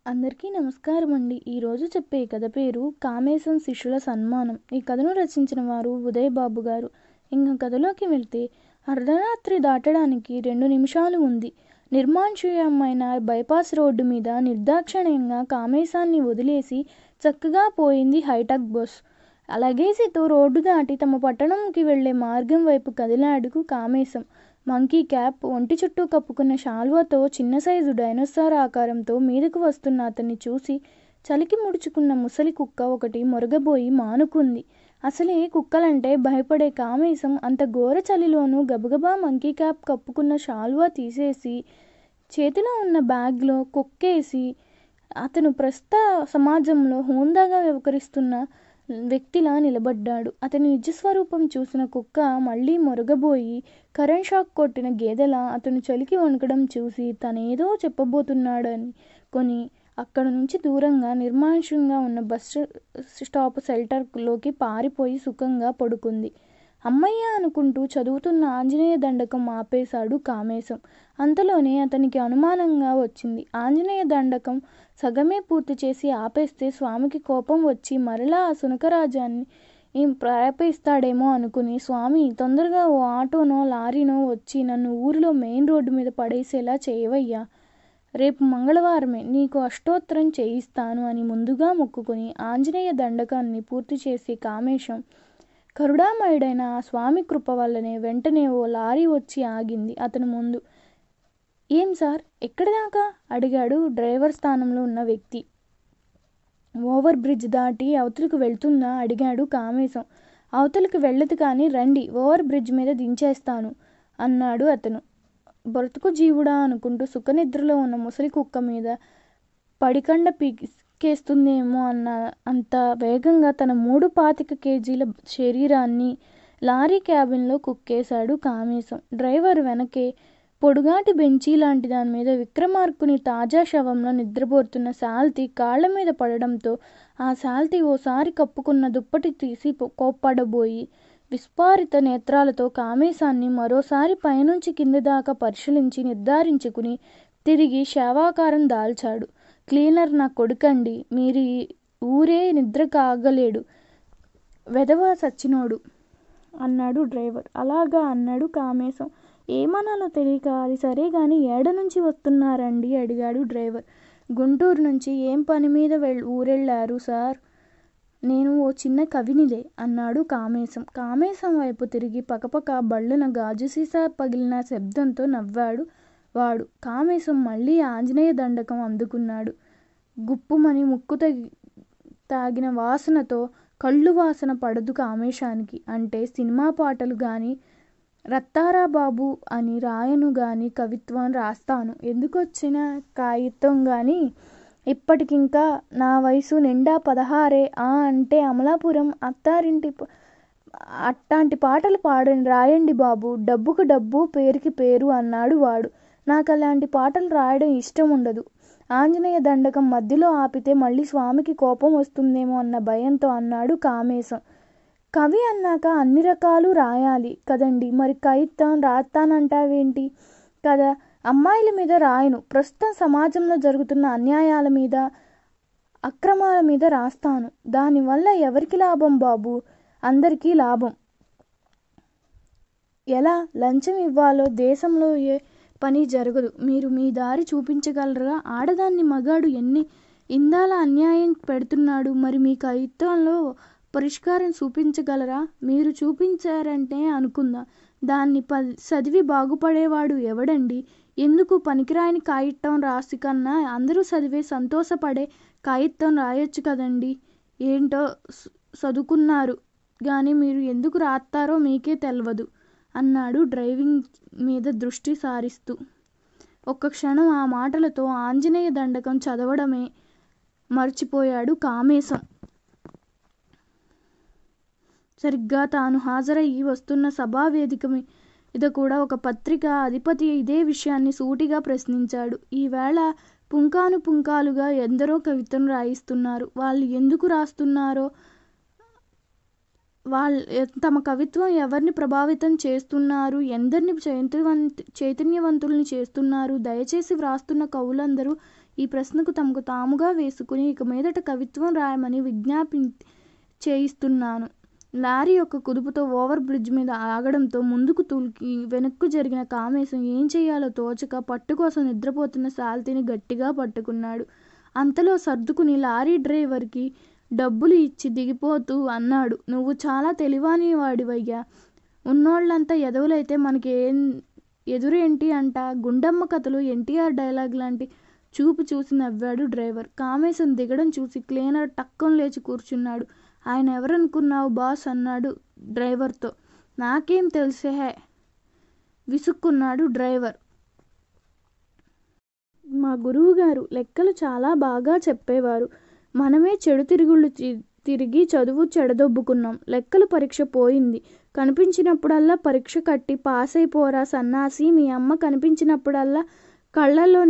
అందరికీ నమస్కారం అండి. ఈరోజు చెప్పే కథ పేరు కామేశం శిష్యుల సన్మానం. ఈ కథను రచించిన వారు ఉదయ్ బాబు గారు. ఇంకా కథలోకి వెళ్తే, అర్ధరాత్రి దాటడానికి 2 నిమిషాలు ఉంది. నిర్మానుష్యమైన బైపాస్ రోడ్డు మీద నిర్దాక్షిణ్యంగా కామేశాన్ని వదిలేసి చక్కగా పోయింది హైటెక్ బస్. లగేజీతో రోడ్డు దాటి తమ పట్టణంకి వెళ్లే మార్గం వైపు కదిలాడు కామేశం. మంకీ క్యాప్, ఒంటి చుట్టూ కప్పుకున్న శాల్వాతో చిన్న సైజు డైనోసార్ ఆకారంతో మీదకు వస్తున్న అతన్ని చూసి చలికి ముడుచుకున్న ముసలి కుక్క ఒకటి మొరగబోయి మానుకుంది. అసలే కుక్కలంటే భయపడే కామేశం అంత ఘోర చలిలోనూ గబగబా మంకీ క్యాప్ కప్పుకున్న శాల్వా తీసేసి చేతిలో ఉన్న బ్యాగ్లో కుక్కేసి అతను ప్రస్తుత సమాజంలో హోందాగా వ్యవహరిస్తున్న వ్యక్తిలా నిలబడ్డాడు. అతని నిజస్వరూపం చూసిన కుక్క మళ్ళీ మొరగబోయి కరెంట్ షాక్ కొట్టిన గేదెలా అతను చలికి వణకడం చూసి తనేదో చెప్పబోతున్నాడని కొని అక్కడ నుంచి దూరంగా నిర్మానుష్యంగా ఉన్న బస్ స్టాప్ షెల్టర్లోకి పారిపోయి సుఖంగా పడుకుంది. అమ్మయ్య అనుకుంటూ చదువుతున్న ఆంజనేయ దండకం ఆపేశాడు కామేశం. అంతలోనే అతనికి అనుమానంగా వచ్చింది. ఆంజనేయ దండకం సగమే పూర్తి చేసి ఆపేస్తే స్వామికి కోపం వచ్చి మరలా ఆ శునకరాజాన్ని ప్రాపిస్తాడేమో అనుకుని, స్వామి తొందరగా ఓ ఆటోనో లారీనో వచ్చి నన్ను ఊరిలో మెయిన్ రోడ్డు మీద పడేసేలా చేయవయ్యా. రేపు మంగళవారమే, నీకు అష్టోత్తరం చేయిస్తాను అని ముందుగా మొక్కుకుని ఆంజనేయ దండకాన్ని పూర్తి చేసి కామేశం కరుణామయుడైన ఆ స్వామి కృప వల్లనే వెంటనే ఓ లారీ వచ్చి ఆగింది అతని ముందు. ఏం సార్, ఎక్కడిదాకా? అడిగాడు డ్రైవర్ స్థానంలో ఉన్న వ్యక్తి. ఓవర్ బ్రిడ్జ్ దాటి అవతలకు వెళ్తుందా? అడిగాడు కామేశం. అవతలకు వెళ్ళదు కానీ రండి, ఓవర్ బ్రిడ్జ్ మీద దించేస్తాను అన్నాడు అతను. బ్రతుకు జీవుడా అనుకుంటూ సుఖనిద్రలో ఉన్న ముసలి కుక్క మీద పడికండ పీకేస్తుందేమో అంత వేగంగా తన 325 కేజీల శరీరాన్ని లారీ క్యాబిన్లో కుక్కేశాడు కామేశం. డ్రైవర్ వెనకే పొడుగాటి బెంచీ లాంటి దాని మీద విక్రమార్కుని తాజా శవంలో నిద్రపోతున్న శాల్తీ కాళ్ల మీద పడడంతో ఆ శాల్తీ ఓసారి కప్పుకున్న దుప్పటి తీసి కోప్పడబోయి విస్ఫారిత నేత్రాలతో కామేశాన్ని మరోసారి పైనుంచి కింది దాకా పరిశీలించి నిర్ధారించుకుని తిరిగి శవాకారం దాల్చాడు. క్లీనర్ నా కొడుకండి, మీరు ఊరే నిద్ర కాగలేడు, వెధవ సచ్చినోడు అన్నాడు డ్రైవర్. అలాగా అన్నాడు కామేశం. ఏమనాలో తెలియక, అది సరే గాని ఏడ నుంచి వస్తున్నారండి? అడిగాడు డ్రైవర్. గుంటూరు నుంచి. ఏం పని మీద ఊరెళ్ళారు సార్? నేను ఓ చిన్న కవినిలే అన్నాడు కామేశం. కామేశం వైపు తిరిగి పకపక బళ్ళున గాజు సీసా పగిలిన శబ్దంతో నవ్వాడు వాడు. కామేశం మళ్ళీ ఆంజనేయ దండకం అందుకున్నాడు. గుప్పుమని ముక్కు తాగిన వాసనతో కళ్ళు వాసన పడదు కామేశానికి. అంటే సినిమా పాటలు గాని రత్తారా బాబు అని రాయను గాని కవిత్వం రాస్తాను. ఎందుకొచ్చిన కాగితం గాని ఇప్పటికింకా నా వయసు నిండా 16 అంటే అమలాపురం అత్తారింటి అట్టాంటి పాటలు రాయండి బాబు, డబ్బుకు డబ్బు పేరుకి పేరు అన్నాడు వాడు. నాకు అలాంటి పాటలు రాయడం ఇష్టం ఉండదు. ఆంజనేయ దండకం మధ్యలో ఆపితే మళ్ళీ స్వామికి కోపం వస్తుందేమో అన్న భయంతో అన్నాడు కామేశం. కవి అన్నాక అన్ని రకాలు రాయాలి కదండి, మరి కవిత్వం రాస్తానంటావేంటి? కదా, అమ్మాయిల మీద రాయను, ప్రస్తుతం సమాజంలో జరుగుతున్న అన్యాయాల మీద అక్రమాల మీద రాస్తాను. దానివల్ల ఎవరికి లాభం బాబు? అందరికీ లాభం. ఎలా లంచం ఇవ్వాలో దేశంలో ఏ పని జరగదు. మీరు మీ దారి చూపించగలరా? ఆడదాన్ని మగాడు ఎన్ని ఇందాల అన్యాయం పెడుతున్నాడు, మరి మీ కవిత్వంలో పరిష్కారం చూపించగలరా? మీరు చూపించారంటే అనుకుందాం, దాన్ని చదివి బాగుపడేవాడు ఎవడండి? ఎందుకు పనికిరాని కాగితం రాసి కన్నా అందరూ చదివే సంతోషపడే కాగితం రాయొచ్చు కదండి. ఏంటో చదువుకున్నారు కానీ మీరు ఎందుకు రాస్తారో మీకే తెలవదు అన్నాడు డ్రైవింగ్ మీద దృష్టి సారిస్తూ. ఒక్క క్షణం ఆ మాటలతో ఆంజనేయ దండకం చదవడమే మర్చిపోయాడు కామేశం. సరిగ్గా తాను హాజరయ్యి వస్తున్న సభావేదిక మీద కూడా ఒక పత్రిక అధిపతి ఇదే విషయాన్ని సూటిగా ప్రశ్నించాడు. ఈవేళ పుంకానుపుంకాలుగా ఎందరో కవిత్వం రాయిస్తున్నారు. వాళ్ళు ఎందుకు రాస్తున్నారో, తమ కవిత్వం ఎవరిని ప్రభావితం చేస్తున్నారు, ఎందరిని చైతన్యవంతుల్ని చేస్తున్నారు? దయచేసి వ్రాస్తున్న కవులందరూ ఈ ప్రశ్నకు తమకు తాముగా వేసుకుని ఇక మీదట కవిత్వం రాయమని విజ్ఞాపి చేయిస్తున్నాను. లారీ యొక్క కుదుపుతో ఓవర్ బ్రిడ్జ్ మీద ఆగడంతో ముందుకు తూలికి వెనక్కు జరిగిన కామేశం ఏం చెయ్యాలో తోచక పట్టు కోసం నిద్రపోతున్న శాల్తీని గట్టిగా పట్టుకున్నాడు. అంతలో సర్దుకుని లారీ డ్రైవర్కి డబ్బులు ఇచ్చి దిగిపోతూ అన్నాడు, నువ్వు చాలా తెలివాని వాడివయ్యా. ఉన్నోళ్ళంతా ఎదవులైతే మనకి ఎదురేంటి అంట. గుండమ్మ కథలు ఎన్టీఆర్ డైలాగ్ లాంటి చూపు చూసి నవ్వాడు డ్రైవర్. కామేశం దిగడం చూసి క్లీనర్ టక్కం లేచి కూర్చున్నాడు. ఆయన ఎవరనుకున్నావు బాస్ అన్నాడు డ్రైవర్తో. నాకేం తెలుసే విసుక్కున్నాడు డ్రైవర్. మా గురువుగారు లెక్కలు చాలా బాగా చెప్పేవారు. మనమే చెడు తిరుగుళ్ళు తిరిగి చదువు చెడదొబ్బుకున్నాం. లెక్కలు పరీక్ష పోయింది. కనిపించినప్పుడల్లా పరీక్ష కట్టి పాస్ అయిపోరా సన్నాసి. మీ అమ్మ కనిపించినప్పుడల్లా కళ్ళల్లో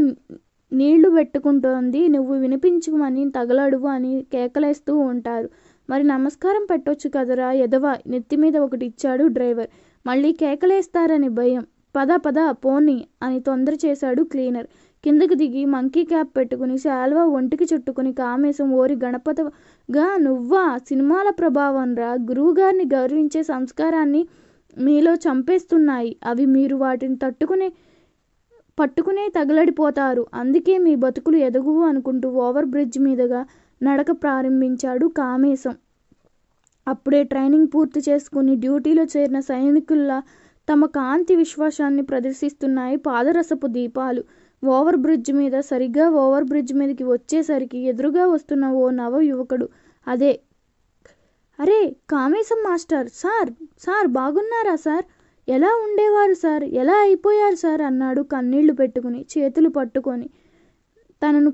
నీళ్లు పెట్టుకుంటోంది. నువ్వు వినిపించుమని తగలడువు అని కేకలేస్తూ ఉంటారు. మరి నమస్కారం పెట్టొచ్చు కదరా ఎదవా. నెత్తిమీద ఒకటి ఇచ్చాడు డ్రైవర్. మళ్ళీ కేకలేస్తారని భయం. పద పద పోనీ అని తొందర చేశాడు క్లీనర్. కిందకి దిగి మంకీ క్యాప్ పెట్టుకుని శాల్వా ఒంటికి చుట్టుకుని కామేశం ఓరి గణపతగా నువ్వా. సినిమాల ప్రభావం రా. గురువుగారిని గౌరవించే సంస్కారాన్ని మీలో చంపేస్తున్నాయి అవి. మీరు వాటిని పట్టుకునే తగలడిపోతారు. అందుకే మీ బతుకులు ఎదగువు అనుకుంటూ ఓవర్ బ్రిడ్జ్ మీదుగా నడక ప్రారంభించాడు కామేశం. అప్పుడే ట్రైనింగ్ పూర్తి చేసుకుని డ్యూటీలో చేరిన సైనికుల్లా తమ కాంతి విశ్వాసాన్ని ప్రదర్శిస్తున్నాయి పాదరసపు దీపాలు. ఓవర్ బ్రిడ్జ్ మీద సరిగ్గా ఓవర్ బ్రిడ్జ్ మీదకి వచ్చేసరికి ఎదురుగా వస్తున్న ఓ నవ యువకుడు అరే కామేశం మాస్టర్. సార్ బాగున్నారా సార్. ఎలా ఉండేవారు సార్, ఎలా అయిపోయారు సార్ అన్నాడు కన్నీళ్లు పెట్టుకుని చేతులు పట్టుకొని. తనను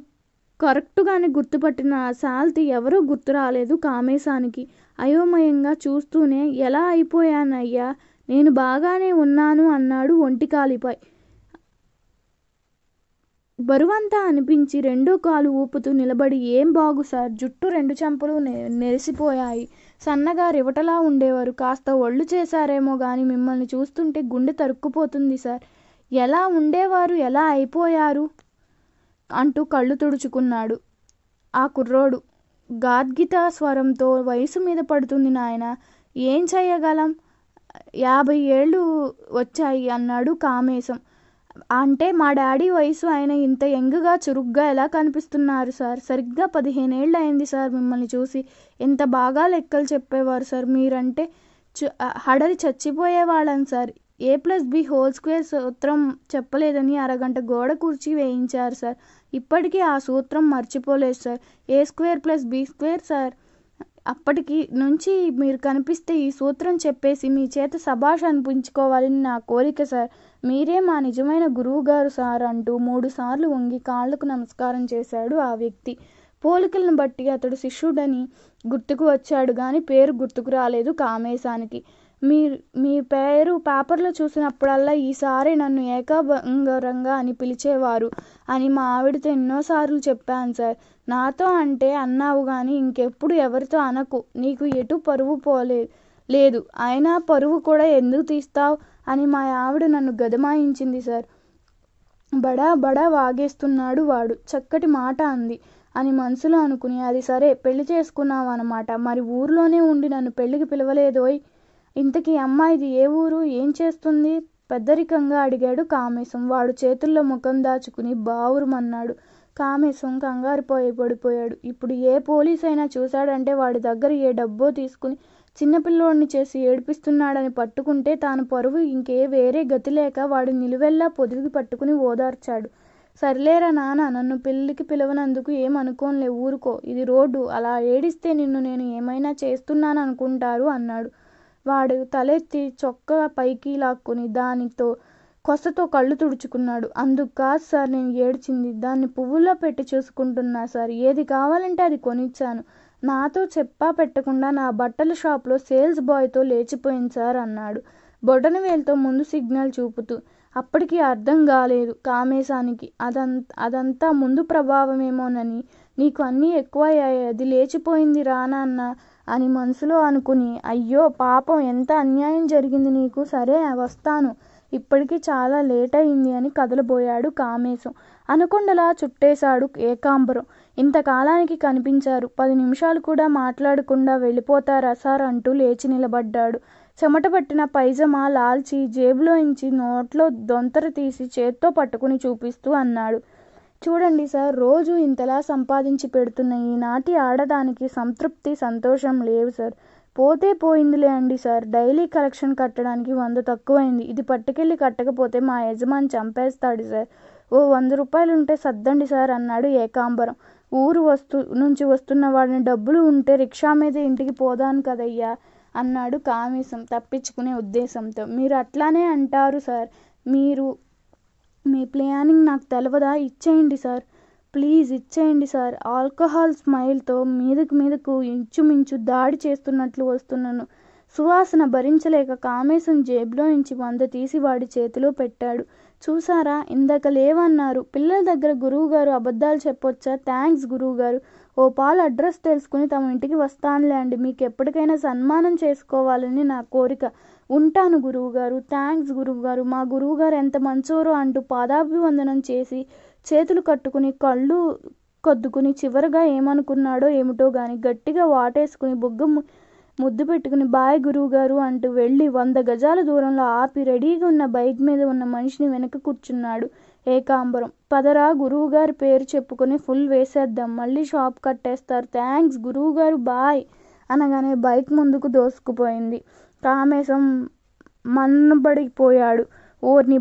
కరెక్టుగానే గుర్తుపట్టిన ఆ శాల్తీ ఎవరో గుర్తు రాలేదు కామేశానికి. అయోమయంగా చూస్తూనే ఎలా అయిపోయానయ్యా, నేను బాగానే ఉన్నాను అన్నాడు ఒంటికాలిపై బరువంతా అనిపించి రెండో కాలు ఊపుతూ నిలబడి. ఏం బాగు సార్. జుట్టు 2 చెంపలు నెరిసిపోయాయి. సన్నగా రివటలా ఉండేవారు. కాస్త ఒళ్ళు చేశారేమో గాని మిమ్మల్ని చూస్తుంటే గుండె తరుక్కుపోతుంది సార్. ఎలా ఉండేవారు, ఎలా అయిపోయారు అంటూ కళ్ళు తుడుచుకున్నాడు ఆ కుర్రోడు గాద్గిత స్వరంతో. వయసు మీద పడుతుంది నాయనా, ఏం చెయ్యగలం, 50 ఏళ్ళు వచ్చాయి అన్నాడు కామేశం. అంటే మా డాడీ వయసు ఆయన ఇంత యంగ్గా చురుగ్గా ఎలా కనిపిస్తున్నారు సార్. సరిగ్గా 15 ఏళ్ళు అయింది సార్ మిమ్మల్ని చూసి. ఎంత బాగా లెక్కలు చెప్పేవారు సార్. మీరంటే హడలి చచ్చిపోయేవాళ్ళం సార్. A+B² సూత్రం చెప్పలేదని అరగంట గోడ కూర్చి వేయించారు సార్. ఇప్పటికీ ఆ సూత్రం మర్చిపోలేదు సార్. A² + B² sir. అప్పటికి నుంచి మీరు కనిపిస్తే ఈ సూత్రం చెప్పేసి మీ చేత సభాష్ అనిపించుకోవాలని నా కోరిక సార్. మీరే మా నిజమైన గురువుగారు సార్ అంటూ 3 సార్లు వంగి కాళ్లకు నమస్కారం చేశాడు ఆ వ్యక్తి. పోలికలను బట్టి అతడు శిష్యుడని గుర్తుకు వచ్చాడు గాని పేరు గుర్తుకు రాలేదు కామేశానికి. మీ పేరు పేపర్లో చూసినప్పుడల్లా ఈసారి నన్ను ఏకాంబరంగా అని పిలిచేవారు అని మా ఆవిడతో ఎన్నోసార్లు చెప్పాను సార్. నాతో అంటే అన్నావు గాని ఇంకెప్పుడు ఎవరితో అనకు. నీకు ఎటు పరువు లేదు. అయినా పరువు కూడా ఎందుకు తీస్తావు అని మా ఆవిడ నన్ను గదమాయించింది సార్. బడా వాగేస్తున్నాడు వాడు. చక్కటి మాట అంది అని మనసులో అనుకుని, అది సరే పెళ్లి చేసుకున్నావు అన్నమాట. మరి ఊర్లోనే ఉండి నన్ను పెళ్లికి పిలవలేదోయ్. ఇంతకీ అమ్మాయిది ఏ ఊరు, ఏం చేస్తుంది పెద్దరికంగా అడిగాడు కామేశం. వాడు చేతుల్లో ముఖం దాచుకుని బావురుమన్నాడు. కామేశం కంగారుపోయి పడిపోయాడు. ఇప్పుడు ఏ పోలీస్ అయినా చూశాడంటే వాడి దగ్గర ఏ డబ్బో తీసుకుని చిన్నపిల్లోడిని చేసి ఏడిపిస్తున్నాడని పట్టుకుంటే తాను పరువు ఇంకే వేరే గతి లేక వాడి నిలువెల్లా పొదిగి పట్టుకుని ఓదార్చాడు. సర్లేరా నాన్న, నన్ను పెళ్లికి పిలవనందుకు ఏమనుకోనులే, ఊరుకో, ఇది రోడ్డు, అలా ఏడిస్తే నిన్ను నేను ఏమైనా చేస్తున్నాను అనుకుంటారు అన్నాడు. వాడు తలెత్తి చొక్కా పైకి లాక్కుని దానితో కొసతో కళ్ళు తుడుచుకున్నాడు. అందుకు కాదు సార్ నేను ఏడ్చింది, దాన్ని పువ్వుల్లో పెట్టి చూసుకుంటున్నా సార్. ఏది కావాలంటే అది కొనిచ్చాను. నాతో చెప్పా పెట్టకుండా నా బట్టల షాప్లో సేల్స్ బాయ్తో లేచిపోయింది సార్ అన్నాడు బొటన వేలుతో ముందు సిగ్నల్ చూపుతూ. అప్పటికి అర్థం కాలేదు కామేశానికి. అదంతా ముందు ప్రభావమేమోనని. నీకు అన్నీ ఎక్కువయ్యాయి, అది లేచిపోయింది రానాన్న అని మనసులో అనుకుని, అయ్యో పాపం, ఎంత అన్యాయం జరిగింది నీకు. సరే వస్తాను, ఇప్పటికీ చాలా లేట్ అయింది అని కదలబోయాడు కామేశం. అనకొండలా చుట్టేశాడు ఏకాంబరం. ఇంతకాలానికి కనిపించారు. 10 నిమిషాలు కూడా మాట్లాడకుండా వెళ్ళిపోతారా సార్ అంటూ లేచి నిలబడ్డాడు. చెమట పట్టిన పైజమా లాల్చి జేబులోంచి నోట్లో దొంతర తీసి చేత్తో పట్టుకుని చూపిస్తూ అన్నాడు. చూడండి సార్, రోజు ఇంతలా సంపాదించి పెడుతున్న ఈనాటి ఆడదానికి సంతృప్తి సంతోషం లేవు సార్. పోతే పోయిందిలే అండి సార్. డైలీ కలెక్షన్ కట్టడానికి 100 తక్కువైంది. ఇది పట్టుకెళ్ళి కట్టకపోతే మా యజమాని చంపేస్తాడు సార్. ఓ 100 రూపాయలుంటే సర్దండి సార్ అన్నాడు ఏకాంబరం. ఊరు నుంచి వస్తున్న వాడిని డబ్బులు ఉంటే రిక్షా మీద ఇంటికి పోదాను కదయ్యా అన్నాడు కామేశం తప్పించుకునే ఉద్దేశంతో. మీరు అట్లానే అంటారు సార్. మీ ప్లానింగ్ నాకు తెలవదా? ఇచ్చేయండి సార్, ప్లీజ్ ఇచ్చేయండి సార్. ఆల్కహాల్ స్మైల్తో మీదకు ఇంచుమించు దాడి చేస్తున్నట్లు వస్తున్నాను. సువాసన భరించలేక కామేశం జేబులోంచి 100 తీసి వాడి చేతిలో పెట్టాడు. చూసారా, ఇందాక లేవన్నారు. పిల్లల దగ్గర గురువుగారు అబద్ధాలు చెప్పొచ్చా? థ్యాంక్స్ గురువుగారు. ఓ పాలు అడ్రస్ తెలుసుకుని తమ ఇంటికి వస్తానులే అండి. మీకు ఎప్పటికైనా సన్మానం చేసుకోవాలని నా కోరిక. ఉంటాను గురువుగారు. థ్యాంక్స్ గురువుగారు. మా గురువుగారు ఎంత మంచోరో అంటూ పాదాభివందనం చేసి చేతులు కట్టుకుని కళ్ళు కొద్దుకుని చివరగా ఏమనుకున్నాడో ఏమిటో గాని గట్టిగా వాటేసుకుని బుగ్గ ముద్దు పెట్టుకుని బాయ్ గురువుగారు అంటూ వెళ్ళి 100 గజాల దూరంలో ఆపి రెడీగా ఉన్న బైక్ మీద ఉన్న మనిషిని వెనక కూర్చున్నాడు ఏకాంబరం. పదరా, గురువుగారి పేరు చెప్పుకొని ఫుల్ వేసేద్దాం. మళ్ళీ షాప్ కట్టేస్తారు. థ్యాంక్స్ గురువుగారు, బాయ్ అనగానే బైక్ ముందుకు దోసుకుపోయింది. కామేశం మన్నబడిపోయాడు. ఓర్ని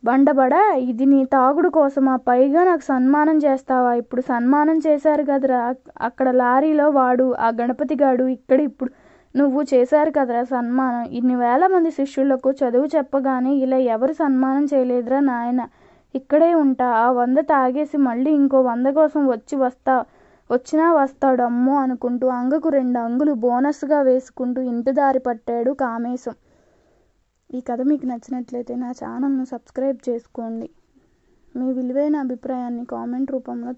బండబడా, ఇది నీ తాగుడు కోసమా? పైగా నాకు సన్మానం చేస్తావా? ఇప్పుడు సన్మానం చేశారు కదరా అక్కడ లారీలో వాడు, ఆ గణపతిగాడు, ఇక్కడ ఇప్పుడు నువ్వు చేశారు కదరా సన్మానం. ఇన్ని వేల మంది శిష్యులకు చదువు చెప్పగానే ఇలా ఎవరు సన్మానం చేయలేదురా నాయన. ఇక్కడే ఉంటా. ఆ 100 తాగేసి మళ్ళీ ఇంకో 100 కోసం వచ్చినా వస్తాడు అమ్మో అనుకుంటూ అంగకు 2 అంగులు బోనస్గా వేసుకుంటూ ఇంటి దారి పట్టాడు కామేశం. ఈ కథ మీకు నచ్చినట్లయితే నా ఛానల్ను సబ్స్క్రైబ్ చేసుకోండి. మీ విలువైన అభిప్రాయాన్ని కామెంట్ రూపంలో